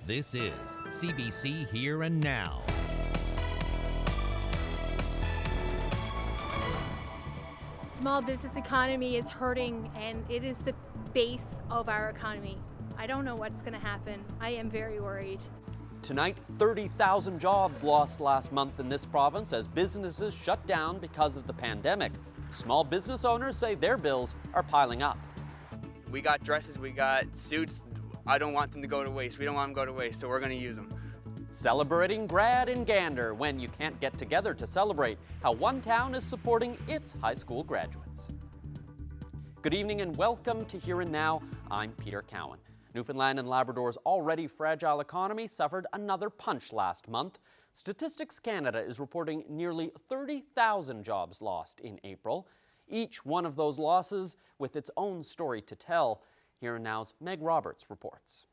This is CBC Here and Now. Small business economy is hurting, and it is the base of our economy. I don't know what's going to happen. I am very worried. Tonight, 30,000 jobs lost last month in this province as businesses shut down because of the pandemic. Small business owners say their bills are piling up. We got dresses, we got suits. I don't want them to go to waste. We don't want them to go to waste, so we're going to use them. Celebrating grad in Gander when you can't get together to celebrate how one town is supporting its high school graduates. Good evening and welcome to Here and Now. I'm Peter Cowan. Newfoundland and Labrador's already fragile economy suffered another punch last month. Statistics Canada is reporting nearly 30,000 jobs lost in April. Each one of those losses with its own story to tell. Here and Now's Meg Roberts reports.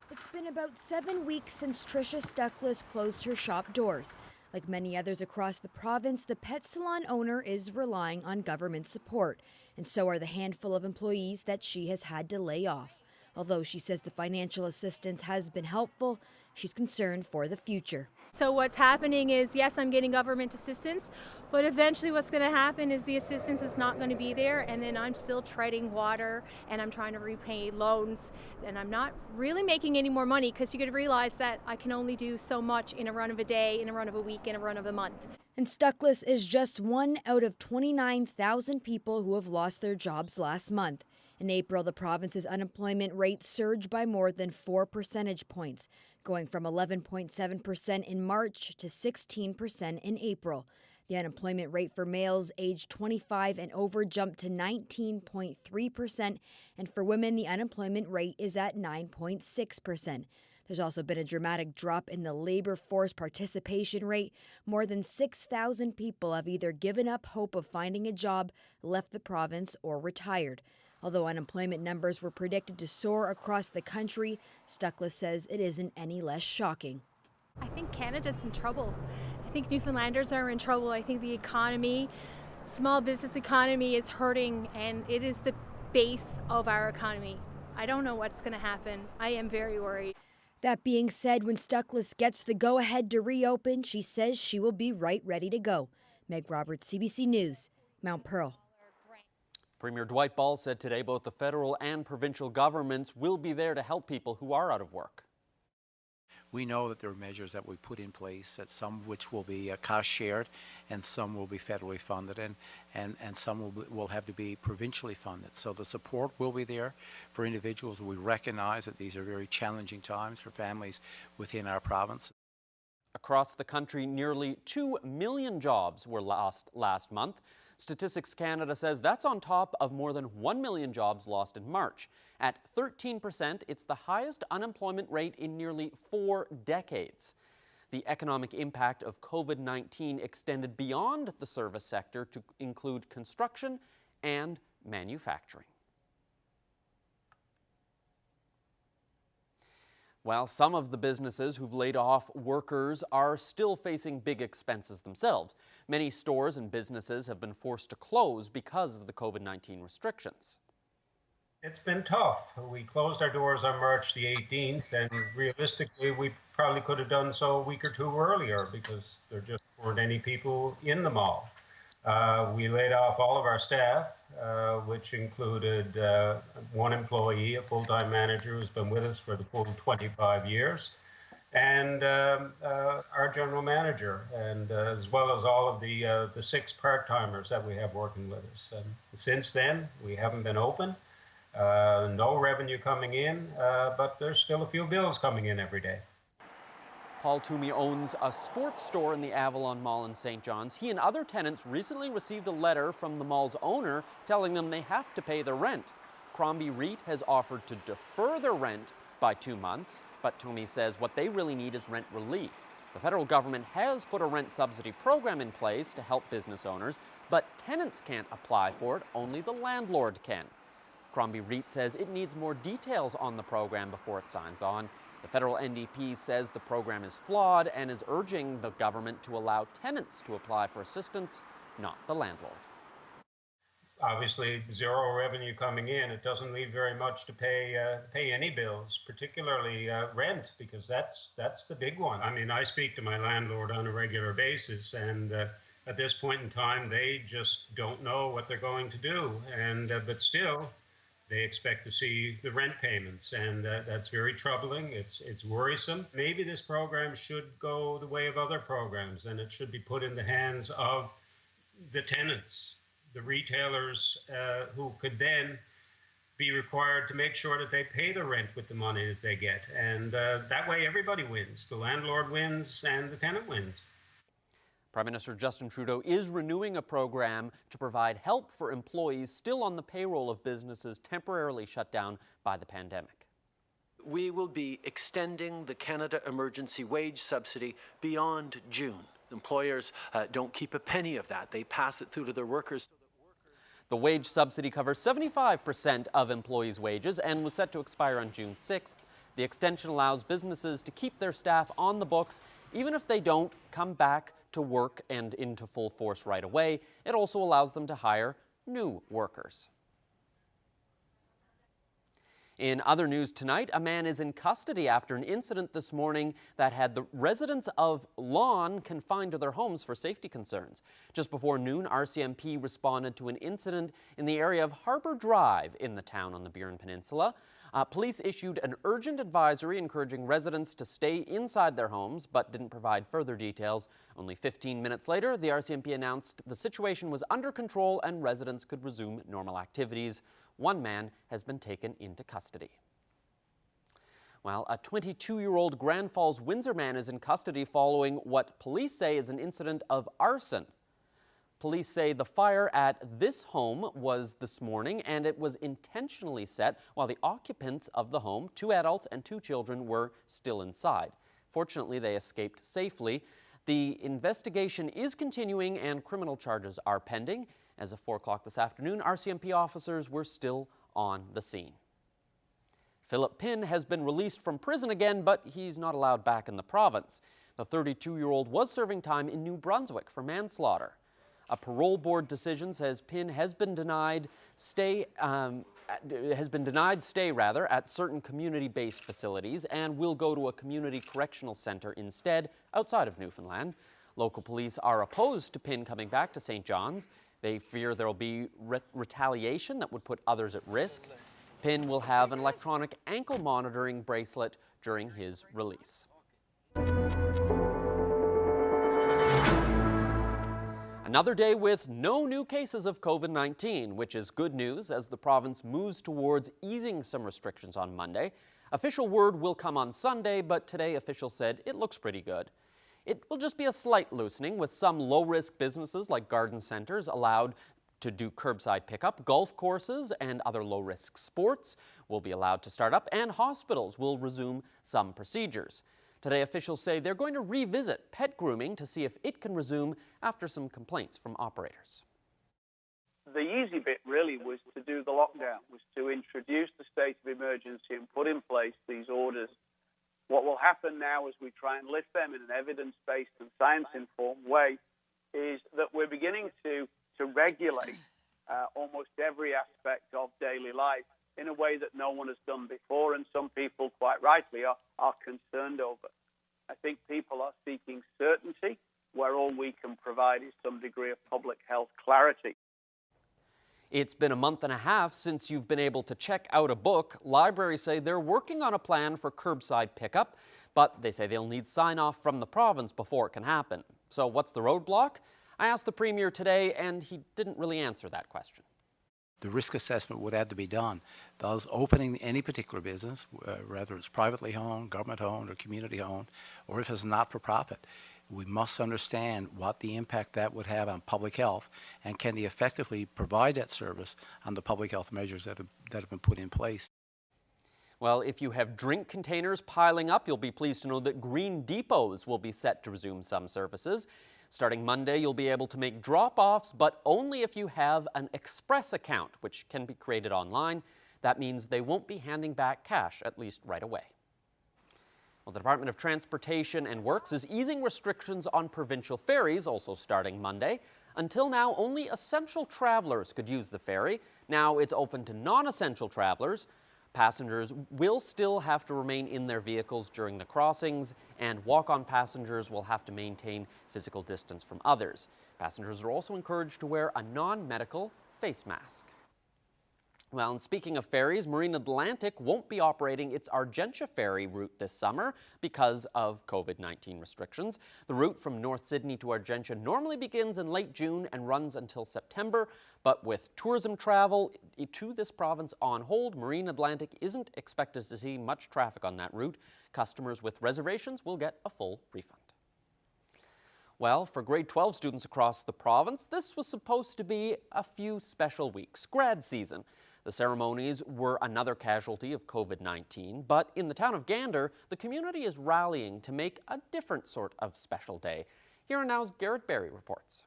It's been about 7 weeks since Tricia Stuckless closed her shop doors. Like many others across the province, the pet salon owner is relying on government support, and so are the handful of employees that she has had to lay off. Although she says the financial assistance has been helpful, she's concerned for the future. So what's happening is, yes, I'm getting government assistance, but eventually what's going to happen is the assistance is not going to be there, and then I'm still treading water, and I'm trying to repay loans, and I'm not really making any more money because you got to realize that I can only do so much in a run of a day, in a run of a week, in a run of a month. And Stuckless is just one out of 29,000 people who have lost their jobs last month. In April, the province's unemployment rate surged by more than 4 percentage points, going from 11.7% in March to 16% in April. The unemployment rate for males aged 25 and over jumped to 19.3%, and for women, the unemployment rate is at 9.6%. There's also been a dramatic drop in the labor force participation rate. More than 6,000 people have either given up hope of finding a job, left the province, or retired. Although unemployment numbers were predicted to soar across the country, Stuckless says it isn't any less shocking. I think Canada's in trouble. I think Newfoundlanders are in trouble. I think the economy, small business economy is hurting, and it is the base of our economy. I don't know what's going to happen. I am very worried. That being said, when Stuckless gets the go-ahead to reopen, she says she will be right ready to go. Meg Roberts, CBC News, Mount Pearl. Premier Dwight Ball said today both the federal and provincial governments will be there to help people who are out of work. We know that there are measures that we put in place, that some which will be cost shared and some will be federally funded and some will have to be provincially funded. So the support will be there for individuals. We recognize that these are very challenging times for families within our province. Across the country, nearly 2 million jobs were lost last month. Statistics Canada says that's on top of more than 1 million jobs lost in March. At 13%, it's the highest unemployment rate in nearly 4 decades. The economic impact of COVID-19 extended beyond the service sector to include construction and manufacturing. While some of the businesses who've laid off workers are still facing big expenses themselves, many stores and businesses have been forced to close because of the COVID-19 restrictions. It's been tough. We closed our doors on March the 18th, and realistically, we probably could have done so a week or two earlier because there just weren't any people in the mall. We laid off all of our staff, which included one employee, a full-time manager who's been with us for the full 25 years, and our general manager, and as well as all of the 6 part-timers that we have working with us. And since then, we haven't been open, no revenue coming in, but there's still a few bills coming in every day. Paul Toomey owns a sports store in the Avalon Mall in St. John's. He and other tenants recently received a letter from the mall's owner telling them they have to pay their rent. Crombie REIT has offered to defer their rent by 2 months, but Toomey says what they really need is rent relief. The federal government has put a rent subsidy program in place to help business owners, but tenants can't apply for it, only the landlord can. Crombie REIT says it needs more details on the program before it signs on. The federal NDP says the program is flawed and is urging the government to allow tenants to apply for assistance, not the landlord. obviously zero revenue coming in, it doesn't leave very much to pay any bills, particularly rent, because that's the big one. I mean, I speak to my landlord on a regular basis, and at this point in time, they just don't know what they're going to do, and but still, they expect to see the rent payments, and that's very troubling. It's worrisome. Maybe this program should go the way of other programs, and it should be put in the hands of the tenants, the retailers, who could then be required to make sure that they pay the rent with the money that they get. And that way everybody wins. The landlord wins and the tenant wins. Prime Minister Justin Trudeau is renewing a program to provide help for employees still on the payroll of businesses temporarily shut down by the pandemic. We will be extending the Canada Emergency Wage Subsidy beyond June. Employers don't keep a penny of that. They pass it through to their workers. The wage subsidy covers 75% of employees' wages and was set to expire on June 6th. The extension allows businesses to keep their staff on the books even if they don't come back to work and into full force right away. It also allows them to hire new workers. In other news tonight, a man is in custody after an incident this morning that had the residents of Lawn confined to their homes for safety concerns. Just before noon, RCMP responded to an incident in the area of Harbour Drive in the town on the Burin Peninsula. Police issued an urgent advisory encouraging residents to stay inside their homes, but didn't provide further details. Only 15 minutes later, the RCMP announced the situation was under control and residents could resume normal activities. One man has been taken into custody. Well, a 22-year-old Grand Falls, Windsor man is in custody following what police say is an incident of arson. Police say the fire at this home was this morning, and it was intentionally set while the occupants of the home, 2 adults and 2 children, were still inside. Fortunately, they escaped safely. The investigation is continuing and criminal charges are pending. As of 4 o'clock this afternoon, RCMP officers were still on the scene. Philip Pinn has been released from prison again, but he's not allowed back in the province. The 32-year-old was serving time in New Brunswick for manslaughter. A parole board decision says Pinn has been denied stay at certain community-based facilities and will go to a community correctional center instead outside of Newfoundland. Local police are opposed to Pinn coming back to St. John's. They fear there will be retaliation that would put others at risk. Pinn will have an electronic ankle monitoring bracelet during his release. Another day with no new cases of COVID-19, which is good news as the province moves towards easing some restrictions on Monday. Official word will come on Sunday, but today officials said it looks pretty good. It will just be a slight loosening, with some low-risk businesses like garden centers allowed to do curbside pickup. Golf courses and other low-risk sports will be allowed to start up, and hospitals will resume some procedures. Today, officials say they're going to revisit pet grooming to see if it can resume after some complaints from operators. The easy bit really was to do the lockdown, was to introduce the state of emergency and put in place these orders. What will happen now as we try and lift them in an evidence-based and science-informed way is that we're beginning to regulate almost every aspect of daily life in a way that no one has done before, and some people, quite rightly, are concerned over. I think people are seeking certainty, where all we can provide is some degree of public health clarity. It's been a month and a half since you've been able to check out a book. Libraries say they're working on a plan for curbside pickup, but they say they'll need sign-off from the province before it can happen. So what's the roadblock? I asked the Premier today, and he didn't really answer that question. The risk assessment would have to be done. Thus, opening any particular business, whether it's privately owned, government owned, or community owned, or if it's not-for-profit, we must understand what the impact that would have on public health, and can they effectively provide that service on the public health measures that have been put in place. Well, if you have drink containers piling up, you'll be pleased to know that Green Depots will be set to resume some services. Starting Monday, you'll be able to make drop-offs, but only if you have an Express account, which can be created online. That means they won't be handing back cash, at least right away. Well, the Department of Transportation and Works is easing restrictions on provincial ferries, also starting Monday. Until now, only essential travelers could use the ferry. Now it's open to non-essential travelers. Passengers will still have to remain in their vehicles during the crossings, and walk-on passengers will have to maintain physical distance from others. Passengers are also encouraged to wear a non-medical face mask. Well, and speaking of ferries, Marine Atlantic won't be operating its Argentia ferry route this summer because of COVID-19 restrictions. The route from North Sydney to Argentia normally begins in late June and runs until September, but with tourism travel to this province on hold, Marine Atlantic isn't expected to see much traffic on that route. Customers with reservations will get a full refund. Well, for grade 12 students across the province, this was supposed to be a few special weeks, grad season. The ceremonies were another casualty of COVID-19, but in the town of Gander, the community is rallying to make a different sort of special day. Here and now's Garrett Berry reports.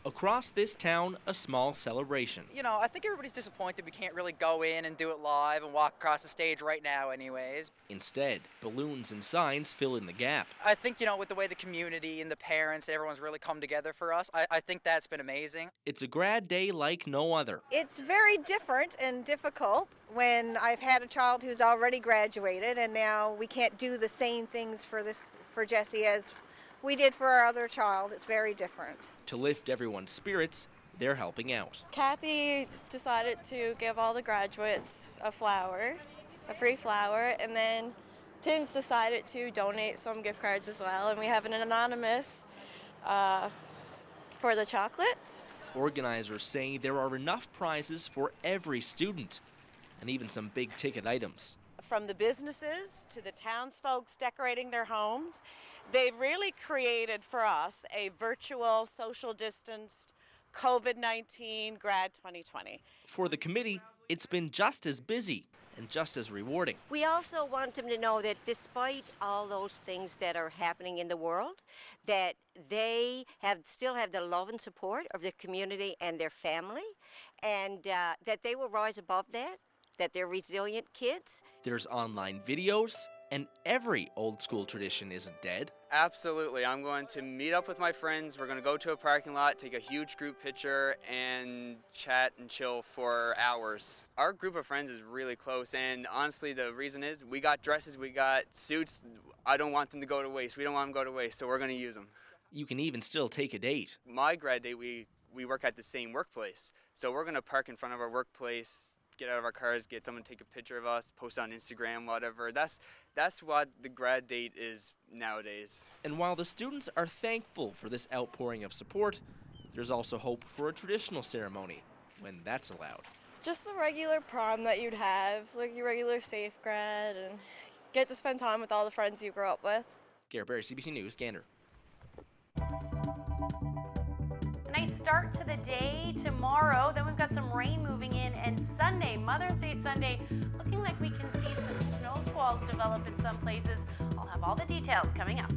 Across this town, a small celebration. You know, I think everybody's disappointed we can't really go in and do it live and walk across the stage right now anyways. Instead, balloons and signs fill in the gap. I think, you know, with the way the community and the parents, everyone's really come together for us, I think that's been amazing. It's a grad day like no other. It's very different and difficult when I've had a child who's already graduated and now we can't do the same things for Jessie as we did for our other child. It's very different. To lift everyone's spirits, they're helping out. Kathy decided to give all the graduates a flower, a free flower, and then Tim's decided to donate some gift cards as well, and we have an anonymous for the chocolates. Organizers say there are enough prizes for every student, and even some big ticket items. From the businesses to the townsfolk decorating their homes, they've really created for us a virtual, social distanced COVID-19 grad 2020. For the committee, it's been just as busy and just as rewarding. We also want them to know that despite all those things that are happening in the world, that they still have the love and support of their community and their family, and that they will rise above that they're resilient kids. There's online videos, and every old school tradition isn't dead. Absolutely. I'm going to meet up with my friends. We're going to go to a parking lot, take a huge group picture, and chat and chill for hours. Our group of friends is really close, and honestly, the reason is we got dresses, we got suits. I don't want them to go to waste. We don't want them to go to waste, so we're going to use them. You can even still take a date. My grad date, we work at the same workplace, so we're going to park in front of our workplace, get out of our cars, get someone to take a picture of us, post on Instagram, whatever. That's what the grad date is nowadays. And while the students are thankful for this outpouring of support, there's also hope for a traditional ceremony, when that's allowed. Just the regular prom that you'd have, like your regular safe grad, and get to spend time with all the friends you grew up with. Garrett Berry, CBC News, Gander. Nice start to the day tomorrow. Then we've got some rain moving in, and Sunday, Mother's Day Sunday, looking like we can see some snow squalls develop in some places. I'll have all the details coming up.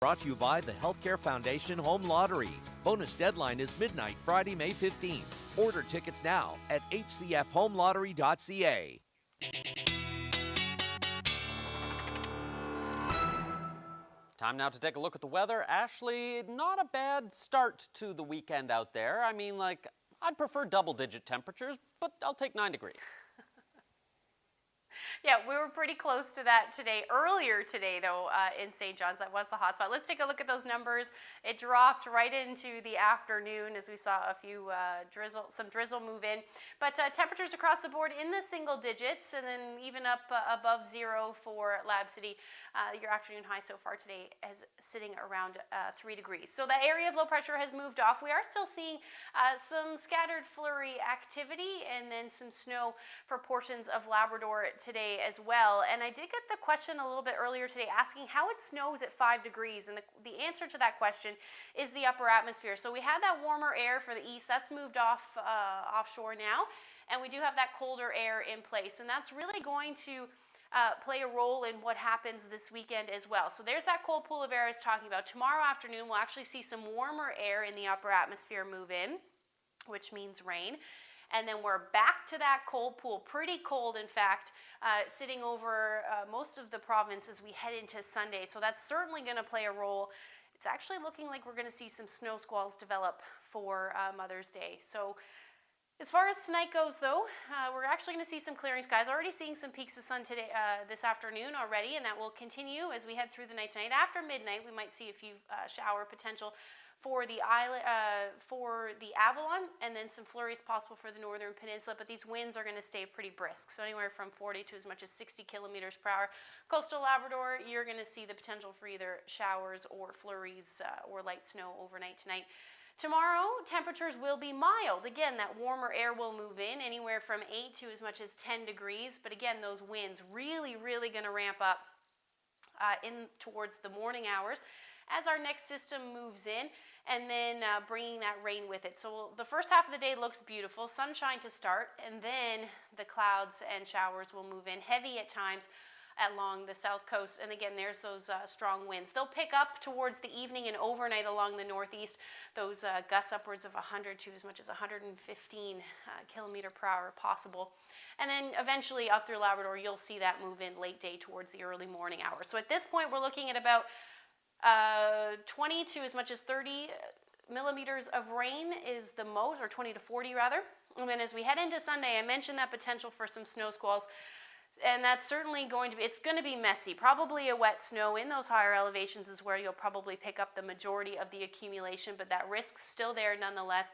Brought to you by the Healthcare Foundation Home Lottery. Bonus deadline is midnight Friday, May 15th. Order tickets now at hcfhomelottery.ca. Time now to take a look at the weather. Ashley, not a bad start to the weekend out there. I mean, like, I'd prefer double-digit temperatures, but I'll take 9 degrees. Yeah, we were pretty close to that today. Earlier today, though, in St. John's, that was the hot spot. Let's take a look at those numbers. It dropped right into the afternoon as we saw a few some drizzle move in. But temperatures across the board in the single digits, and then even up above 0 for Lab City. Your afternoon high so far today is sitting around 3 degrees. So that area of low pressure has moved off. We are still seeing some scattered flurry activity and then some snow for portions of Labrador today as well. And I did get the question a little bit earlier today asking how it snows at 5 degrees. And the answer to that question is the upper atmosphere. So we had that warmer air for the east. That's moved offshore now. And we do have that colder air in place. And that's really going to play a role in what happens this weekend as well. So there's that cold pool of air I was talking about. Tomorrow afternoon, we'll actually see some warmer air in the upper atmosphere move in, which means rain. And then we're back to that cold pool, pretty cold in fact, sitting over most of the province as we head into Sunday. So that's certainly going to play a role. It's actually looking like we're going to see some snow squalls develop for Mother's Day. So as far as tonight goes, though, we're actually going to see some clearing skies. Already seeing some peaks of sun today, this afternoon already, and that will continue as we head through the night tonight. After midnight, we might see a few shower potential for the island, for the Avalon, and then some flurries possible for the northern peninsula. But these winds are going to stay pretty brisk, so anywhere from 40 to as much as 60 kilometers per hour. Coastal Labrador, you're going to see the potential for either showers or flurries or light snow overnight tonight. Tomorrow, temperatures will be mild. Again, that warmer air will move in anywhere from 8 to as much as 10 degrees. But again, those winds really going to ramp up in towards the morning hours as our next system moves in, and then bringing that rain with it. So the first half of the day looks beautiful, sunshine to start, and then the clouds and showers will move in, heavy at times along the south coast. And again, there's those strong winds. They'll pick up towards the evening and overnight along the northeast. Those gusts upwards of 100 to as much as 115 kilometer per hour possible. And then eventually up through Labrador, you'll see that move in late day towards the early morning hours. So at this point, we're looking at about 20 to as much as 30 millimeters of rain is the most, or 20 to 40 rather. And then as we head into Sunday, I mentioned that potential for some snow squalls. And that's certainly going to be, it's going to be messy. Probably a wet snow in those higher elevations is where you'll probably pick up the majority of the accumulation, but that risk's still there nonetheless.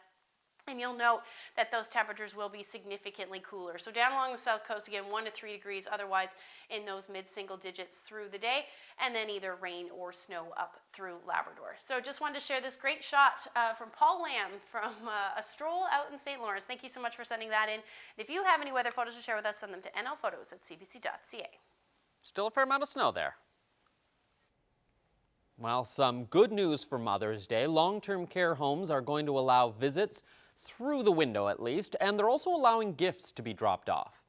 And you'll note that those temperatures will be significantly cooler. So down along the south coast, again, 1 to 3 degrees, otherwise in those mid-single digits through the day, and then either rain or snow up through Labrador. So just wanted to share this great shot from Paul Lamb from a stroll out in St. Lawrence. Thank you so much for sending that in. And if you have any weather photos to share with us, send them to nlphotos@cbc.ca. Still a fair amount of snow there. Well, some good news for Mother's Day. Long-term care homes are going to allow visits through the window at least, and they're also allowing gifts to be dropped off.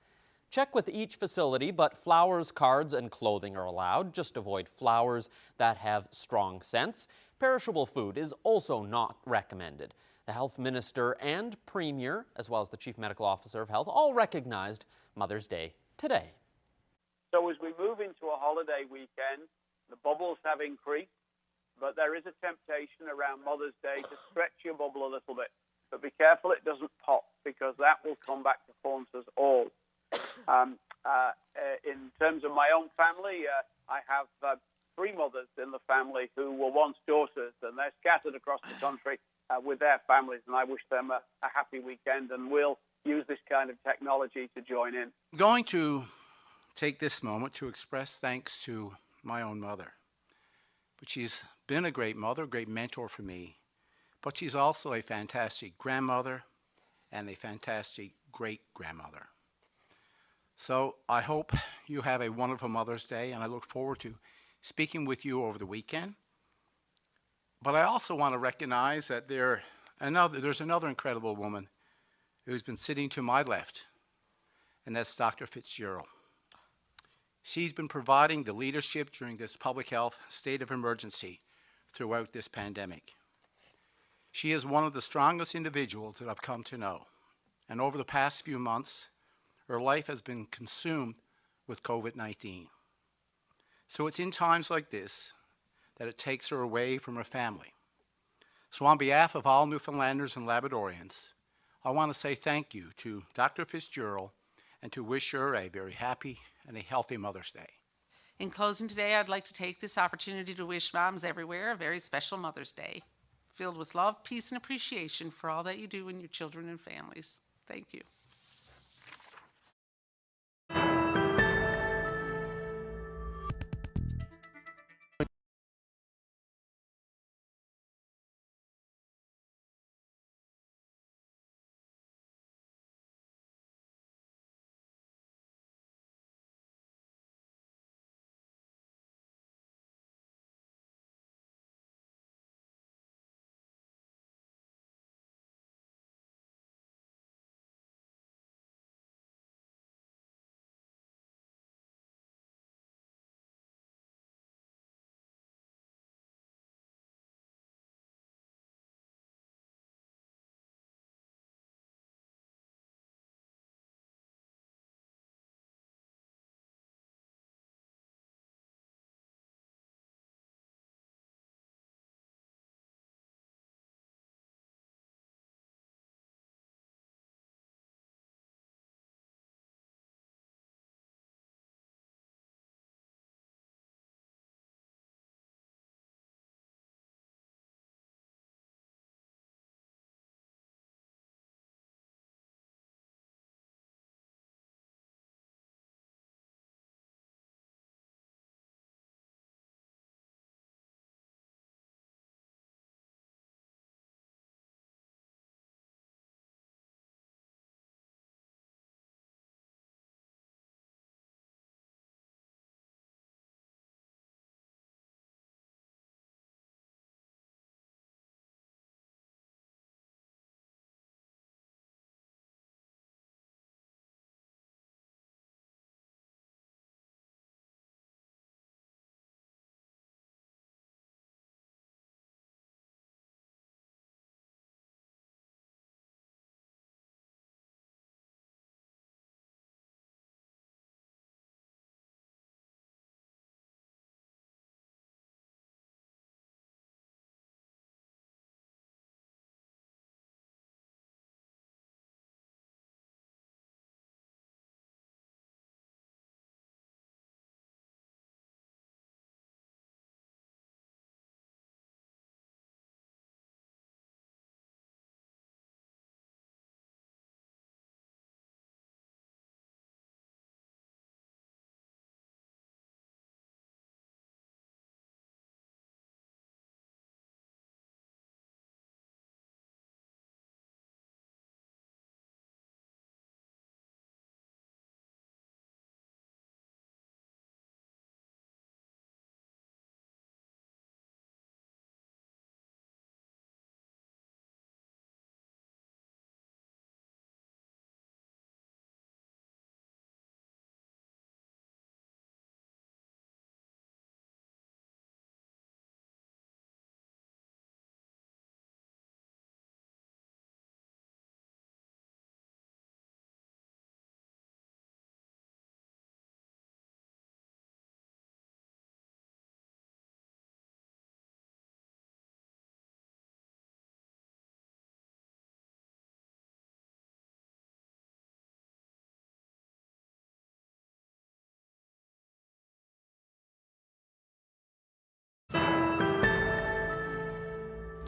Check with each facility, but flowers, cards, and clothing are allowed. Just avoid flowers that have strong scents. Perishable food is also not recommended. The Health Minister and Premier, as well as the Chief Medical Officer of Health, all recognized Mother's Day today. So as we move into a holiday weekend, the bubbles have increased, but there is a temptation around Mother's Day to stretch your bubble a little bit. But be careful it doesn't pop, because that will come back to haunt us all. In terms of my own family, I have 3 mothers in the family who were once daughters, and they're scattered across the country with their families, and I wish them a happy weekend, and we'll use this kind of technology to join in. I'm going to take this moment to express thanks to my own mother. But she's been a great mother, a great mentor for me. But she's also a fantastic grandmother and a fantastic great-grandmother. So I hope you have a wonderful Mother's Day, and I look forward to speaking with you over the weekend. But I also want to recognize that there's another incredible woman who's been sitting to my left, and that's Dr. Fitzgerald. She's been providing the leadership during this public health state of emergency throughout this pandemic. She is one of the strongest individuals that I've come to know, and over the past few months, her life has been consumed with COVID-19. So it's in times like this that it takes her away from her family. So on behalf of all Newfoundlanders and Labradorians, I want to say thank you to Dr. Fitzgerald and to wish her a very happy and a healthy Mother's Day. In closing today, I'd like to take this opportunity to wish moms everywhere a very special Mother's Day, filled with love, peace, and appreciation for all that you do in your children and families. Thank you.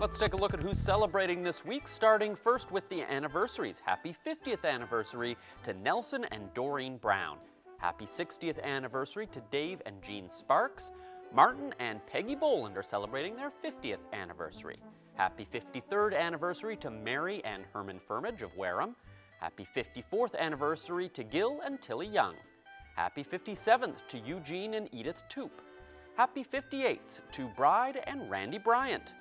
Let's take a look at who's celebrating this week, starting first with the Anniversaries. Happy 50th anniversary to Nelson and Doreen Brown. Happy 60th anniversary to Dave and Jean Sparks. Martin and Peggy Boland are celebrating their 50th anniversary. Happy 53rd anniversary to Mary and Herman Firmage of Wareham. Happy 54th anniversary to Gil and Tilly Young. Happy 57th to Eugene and Edith Toop. Happy 58th to Bride and Randy Bryant.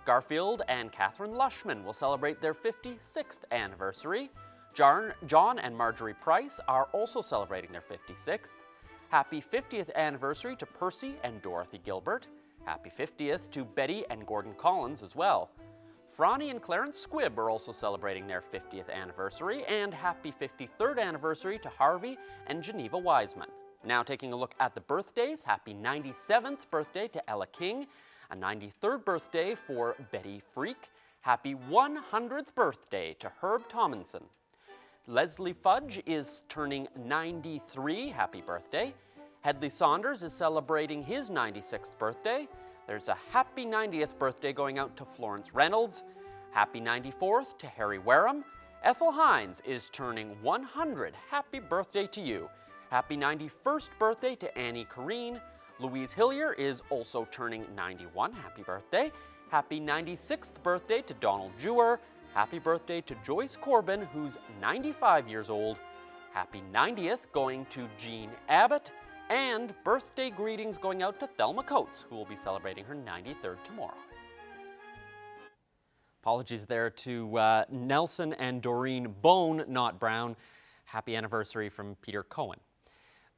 Garfield and Catherine Lushman will celebrate their 56th anniversary. John and Marjorie Price are also celebrating their 56th. Happy 50th anniversary to Percy and Dorothy Gilbert. Happy 50th to Betty and Gordon Collins as well. Franny and Clarence Squibb are also celebrating their 50th anniversary, and happy 53rd anniversary to Harvey and Geneva Wiseman. Now taking a look at the birthdays, happy 97th birthday to Ella King, a 93rd birthday for Betty Freak, happy 100th birthday to Herb Tomlinson. Leslie Fudge is turning 93, happy birthday. Hedley Saunders is celebrating his 96th birthday. There's a happy 90th birthday going out to Florence Reynolds. Happy 94th to Harry Wareham. Ethel Hines is turning 100. Happy birthday to you. Happy 91st birthday to Annie Corrine. Louise Hillier is also turning 91. Happy birthday. Happy 96th birthday to Donald Jewer. Happy birthday to Joyce Corbin, who's 95 years old. Happy 90th going to Jean Abbott. And birthday greetings going out to Thelma Coates, who will be celebrating her 93rd tomorrow. Apologies there to Nelson and Doreen Bone, not Brown. Happy anniversary from Peter Cohen.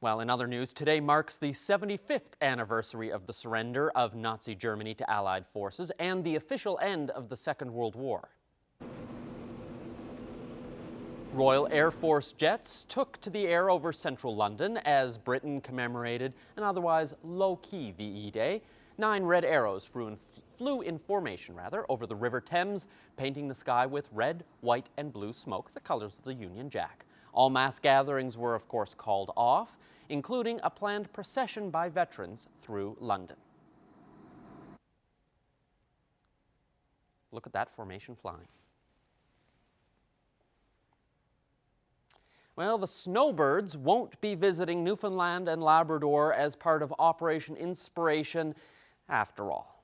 Well, in other news, today marks the 75th anniversary of the surrender of Nazi Germany to Allied forces and the official end of the Second World War. Royal Air Force jets took to the air over central London as Britain commemorated an otherwise low-key VE Day. 9 red arrows flew in formation over the River Thames, painting the sky with red, white, and blue smoke, the colors of the Union Jack. All mass gatherings were, of course, called off, including a planned procession by veterans through London. Look at that formation flying. Well, the Snowbirds won't be visiting Newfoundland and Labrador as part of Operation Inspiration after all.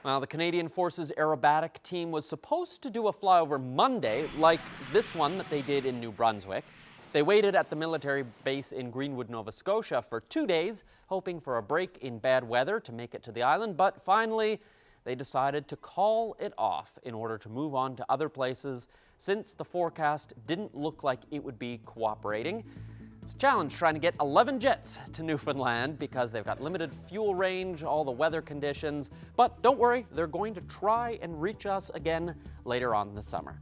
Well, the Canadian Forces aerobatic team was supposed to do a flyover Monday, like this one that they did in New Brunswick. They waited at the military base in Greenwood, Nova Scotia for 2 days, hoping for a break in bad weather to make it to the island, but finally, they decided to call it off in order to move on to other places since the forecast didn't look like it would be cooperating. It's a challenge trying to get 11 jets to Newfoundland because they've got limited fuel range, all the weather conditions, but don't worry, they're going to try and reach us again later on this summer.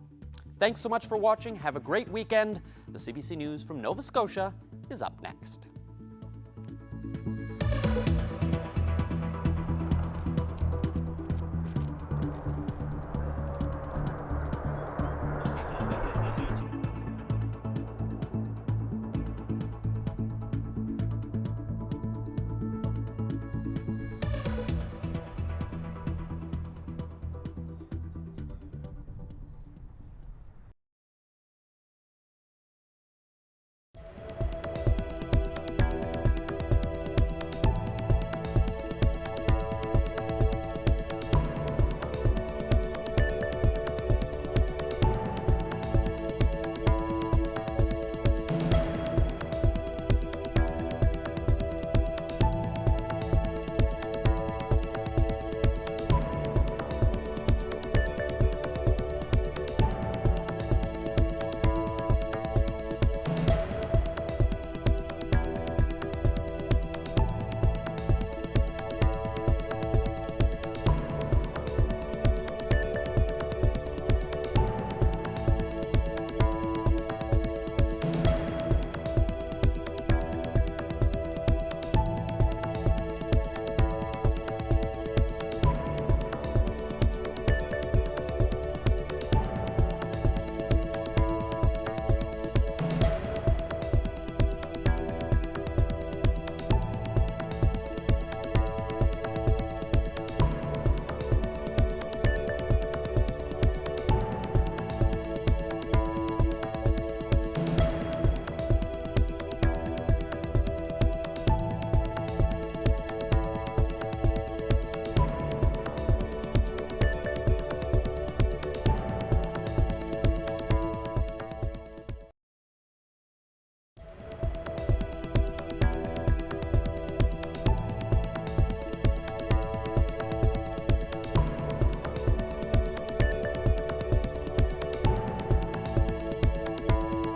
Thanks so much for watching. Have a great weekend. The CBC News from Nova Scotia is up next.